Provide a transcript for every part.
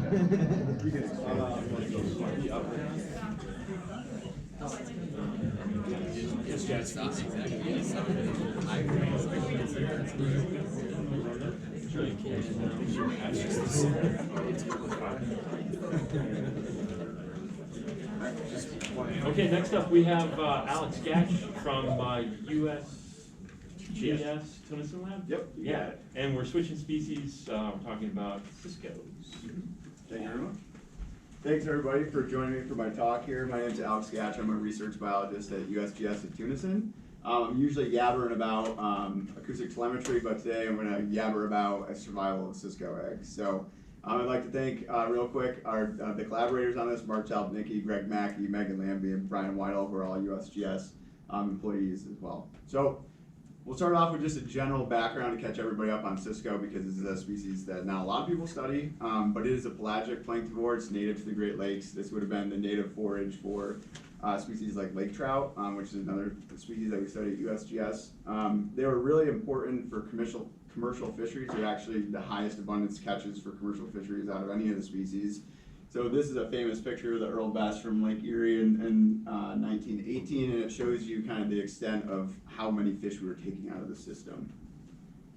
Okay, next up we have Alex Gatch from USGS Tunison Lab. Yep. Yeah, and we're switching species. We're talking about Cisco's. Thank you very much. Thanks everybody for joining me for my talk here. My name is Alex Gatch. I'm a research biologist at USGS at Tunison. I'm usually yabbering about acoustic telemetry, but today I'm going to yabber about a survival of Cisco eggs. So I'd like to thank real quick the collaborators on this, Mark Chalpnicki, Greg Mackey, Megan Lambie, and Brian Whittle, who are all USGS employees as well. So we'll start off with just a general background to catch everybody up on Cisco, because this is a species that not a lot of people study, but it is a pelagic planktivore. It's native to the Great Lakes. This would have been the native forage for species like lake trout, which is another species that we study at USGS. They were really important for commercial fisheries. They're actually the highest abundance catches for commercial fisheries out of any of the species. So this is a famous picture of the Earl Bass from Lake Erie in 1918, and it shows you kind of the extent of how many fish we were taking out of the system.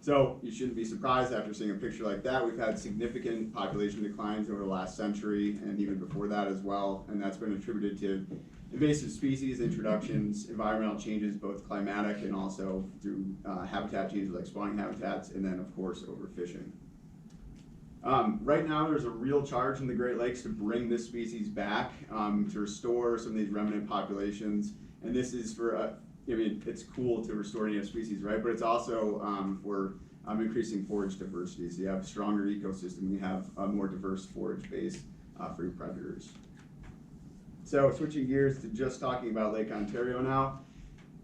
So you shouldn't be surprised after seeing a picture like that. We've had significant population declines over the last century and even before that as well, and that's been attributed to invasive species introductions, environmental changes, both climatic and also through habitat changes like spawning habitats, and then of course overfishing. Right now there's a real charge in the Great Lakes to bring this species back, to restore some of these remnant populations, and this is for, I mean, it's cool to restore native species, right? But it's also for increasing forage diversity. So you have a stronger ecosystem, you have a more diverse forage base for your predators. So switching gears to just talking about Lake Ontario now.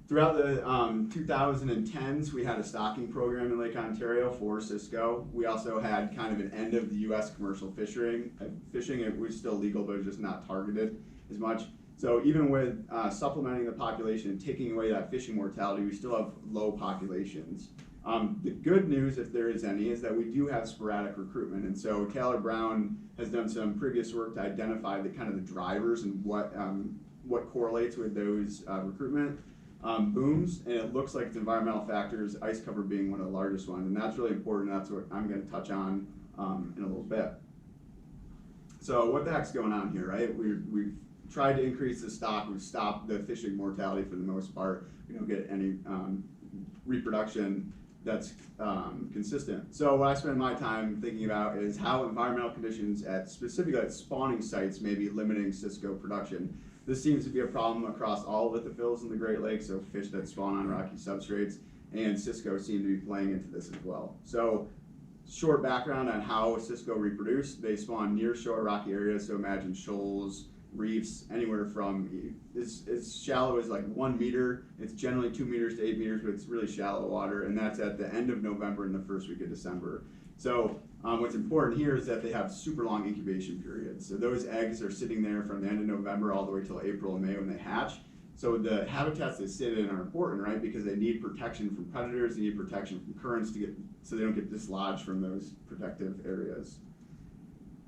Throughout the 2010s, we had a stocking program in Lake Ontario for Cisco. We also had kind of an end of the U.S. commercial fishing. It was still legal, but it was just not targeted as much. So even with supplementing the population and taking away that fishing mortality, we still have low populations. The good news, if there is any, is that we do have sporadic recruitment. And so Taylor Brown has done some previous work to identify the kind of the drivers and what correlates with those recruitment booms. And it looks like it's environmental factors, ice cover being one of the largest ones. And that's really important. That's what I'm going to touch on in a little bit. So what the heck's going on here, right? We've tried to increase the stock. We've stopped the fishing mortality for the most part. We don't get any reproduction that's consistent. So what I spend my time thinking about is how environmental conditions specifically at spawning sites may be limiting Cisco production. This seems to be a problem across all lithophils in the Great Lakes, so fish that spawn on rocky substrates, and Cisco seem to be playing into this as well. So short background on how Cisco reproduce. They spawn near shore rocky areas, so imagine shoals, reefs, anywhere from as shallow as like 1 meter. It's generally 2 meters to 8 meters, but it's really shallow water, and that's at the end of November and the first week of December. So what's important here is that they have super long incubation periods. So those eggs are sitting there from the end of November all the way till April and May when they hatch. So the habitats they sit in are important, right? Because they need protection from predators, they need protection from currents so they don't get dislodged from those protective areas.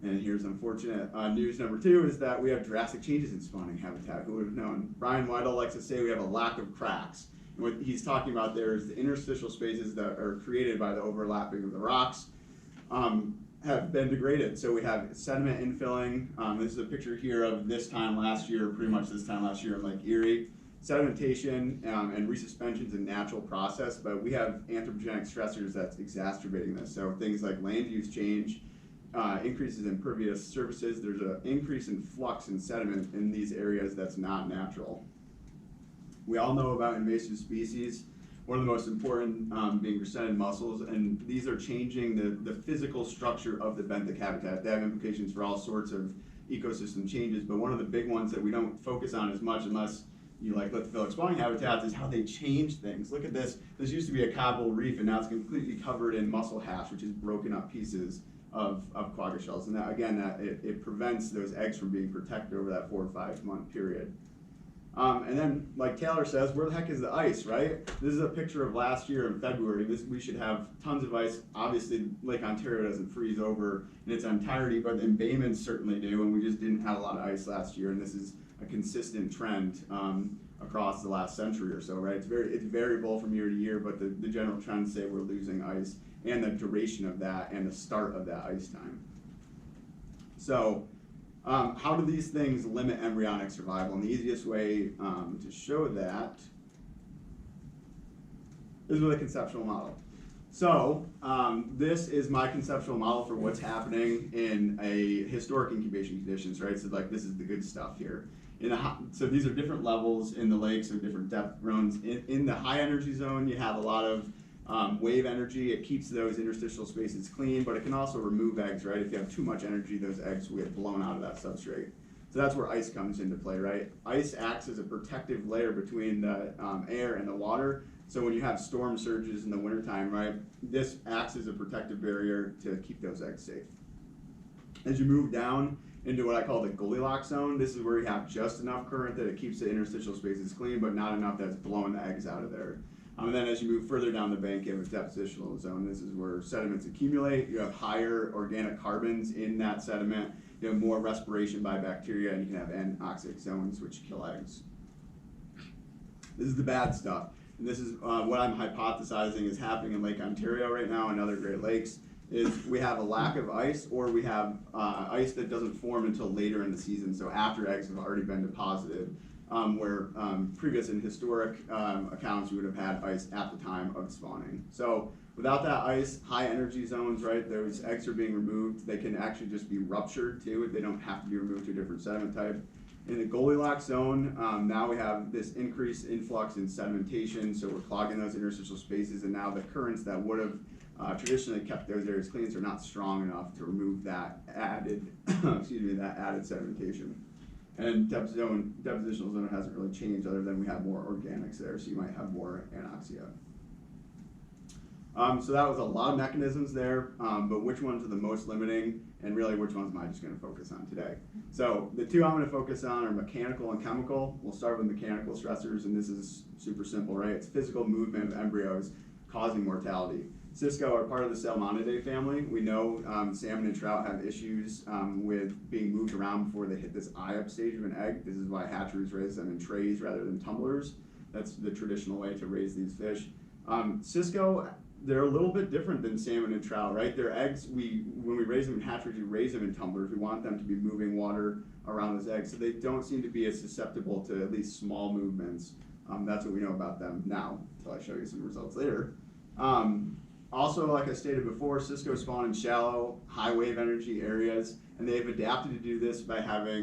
And here's unfortunate news number 2 is that we have drastic changes in spawning habitat. Who would have known? Brian Whittle likes to say we have a lack of cracks. And what he's talking about there is the interstitial spaces that are created by the overlapping of the rocks have been degraded. So we have sediment infilling. This is a picture here of this time last year, pretty much this time last year in Lake Erie. Sedimentation and resuspension is a natural process, but we have anthropogenic stressors that's exacerbating this. So things like land use change, increases in pervious surfaces. There's an increase in flux and sediment in these areas that's not natural. We all know about invasive species. One of the most important being crescented mussels, and these are changing the physical structure of the benthic habitat. They have implications for all sorts of ecosystem changes, but one of the big ones that we don't focus on as much unless you like lithophilic spawning habitats is how they change things. Look at this. This used to be a cobble reef, and now it's completely covered in mussel hash, which is broken up pieces of quagga shells. And that, again, it prevents those eggs from being protected over that 4 or 5 month period. And then, like Taylor says, where the heck is the ice, right? This is a picture of last year in February. We should have tons of ice. Obviously, Lake Ontario doesn't freeze over in its entirety, but the embayments certainly do, and we just didn't have a lot of ice last year, and this is a consistent trend across the last century or so, right? It's variable from year to year, but the general trends say we're losing ice, and the duration of that, and the start of that ice time. So, how do these things limit embryonic survival? And the easiest way to show that is with a conceptual model. So this is my conceptual model for what's happening in a historic incubation conditions, right? So like this is the good stuff here. So these are different levels in the lakes or different depth zones. In the high energy zone, you have a lot of wave energy. It keeps those interstitial spaces clean, but it can also remove eggs, right? If you have too much energy, those eggs will get blown out of that substrate. So that's where ice comes into play, right? Ice acts as a protective layer between the air and the water. So when you have storm surges in the wintertime, right, this acts as a protective barrier to keep those eggs safe. As you move down into what I call the Goldilocks zone, this is where you have just enough current that it keeps the interstitial spaces clean, but not enough that's blowing the eggs out of there. And then as you move further down the bank, you have a depositional zone. This is where sediments accumulate. You have higher organic carbons in that sediment. You have more respiration by bacteria, and you can have anoxic zones, which kill eggs. This is the bad stuff. And this is what I'm hypothesizing is happening in Lake Ontario right now and other Great Lakes, is we have a lack of ice, or we have ice that doesn't form until later in the season, so after eggs have already been deposited. Where previous in historic accounts, you would have had ice at the time of spawning. So without that ice, high energy zones, right, those eggs are being removed. They can actually just be ruptured too. They don't have to be removed to a different sediment type. In the Goldilocks zone, now we have this increased influx in sedimentation, so we're clogging those interstitial spaces, and now the currents that would have traditionally kept those areas clean are not strong enough to remove that added, that added sedimentation. And depositional zone hasn't really changed other than we have more organics there, so you might have more anoxia. So that was a lot of mechanisms there, but which ones are the most limiting, and really which ones am I just going to focus on today? So the two I'm going to focus on are mechanical and chemical. We'll start with mechanical stressors, and this is super simple, right? It's physical movement of embryos causing mortality. Cisco are part of the Salmonidae family. We know salmon and trout have issues with being moved around before they hit this eye-up stage of an egg. This is why hatcheries raise them in trays rather than tumblers. That's the traditional way to raise these fish. Cisco, they're a little bit different than salmon and trout, right? Their eggs, when we raise them in hatcheries, we raise them in tumblers. We want them to be moving water around those eggs, so they don't seem to be as susceptible to at least small movements. That's what we know about them now, until I show you some results later. Also, like I stated before, Cisco spawn in shallow, high wave energy areas, and they've adapted to do this by having